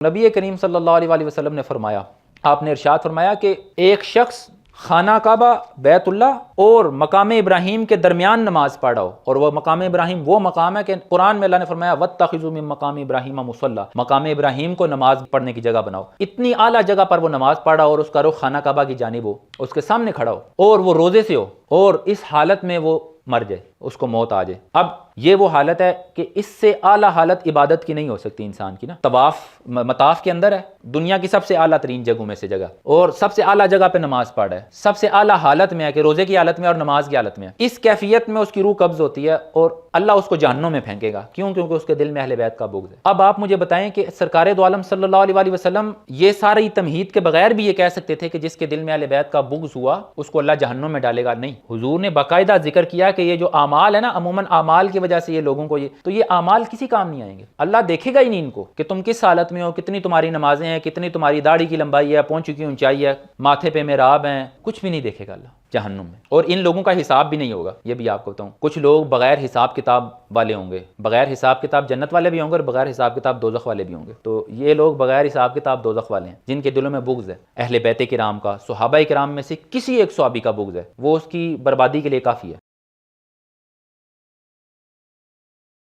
نبی کریم صلی اللہ علیہ وسلم نے فرمایا، آپ نے ارشاد فرمایا کہ ایک شخص خانہ کعبہ، بیت اللہ اور مقام ابراہیم کے درمیان نماز پڑھا ہو، اور وہ مقام ابراہیم وہ مقام ہے کہ قرآن میں اللہ نے فرمایا وَاتَّخِذُوا مِن مَقَامِ إِبْرَاهِيمَ مُصَلًّى، مقام ابراہیم کو نماز پڑھنے کی جگہ بناؤ۔ اتنی اعلیٰ جگہ پر وہ نماز پڑھا اور اس کا رخ خانہ کعبہ کی جانب ہو، اس کے سامنے کھڑا ہو اور وہ روزے سے ہو اور اس حالت میں وہ مر جائے، اس کو موت آ جائے۔ اب یہ وہ حالت ہے کہ اس سے اعلیٰ حالت عبادت کی نہیں ہو سکتی انسان کی نا۔ طواف مطاف کے اندر ہے، دنیا کی سب سے اعلیٰ ترین جگہوں میں سے جگہ، اور سب سے اعلیٰ جگہ پہ نماز پڑھ رہا ہے، سب سے اعلیٰ حالت میں ہے کہ روزے کی حالت میں اور نماز کی حالت میں ہے۔ اس کیفیت میں اس کی روح قبض ہوتی ہے اور اللہ اس کو جہنم میں پھینکے گا، کیونکہ اس کے دل میں اہل بیت کا بغض ہے۔ اب آپ مجھے بتائیں کہ سرکار دو عالم صلی اللہ علیہ وسلم یہ ساری تمہید کے بغیر بھی یہ کہہ سکتے تھے کہ جس کے دل میں اہل بیت کا بغض ہوا اس کو اللہ جہنم میں ڈالے گا؟ نہیں، حضور نے باقاعدہ ذکر کیا کہ یہ جو اعمال ہے نا، عموماً اعمال کی وجہ سے یہ لوگوں کو تو یہ اعمال کسی کام نہیں آئیں گے، اللہ دیکھے گا ہی نہیں ان کو کہ تم کس حالت میں ہو، کتنی تمہاری نمازیں ہیں، کتنی تمہاری داڑھی کی لمبائی ہے، پونچھ کی اونچائی ہے، ماتھے پہ محراب ہیں، کچھ بھی نہیں دیکھے گا اللہ جہنم میں، اور ان لوگوں کا حساب بھی نہیں ہوگا۔ یہ بھی آپ کو بتاؤں، کچھ لوگ بغیر حساب کتاب والے ہوں گے، بغیر حساب کتاب جنت والے بھی ہوں گے اور بغیر حساب کتاب دوزخ والے بھی ہوں گے۔ تو یہ لوگ بغیر حساب کتاب دوزخ والے ہیں جن کے دلوں میں بغض ہے اہل بیت کرام کا، صحابہ کرام میں سے کسی ایک صحابی کا بغض ہے، وہ اس کی بربادی کے لیے کافی ہے۔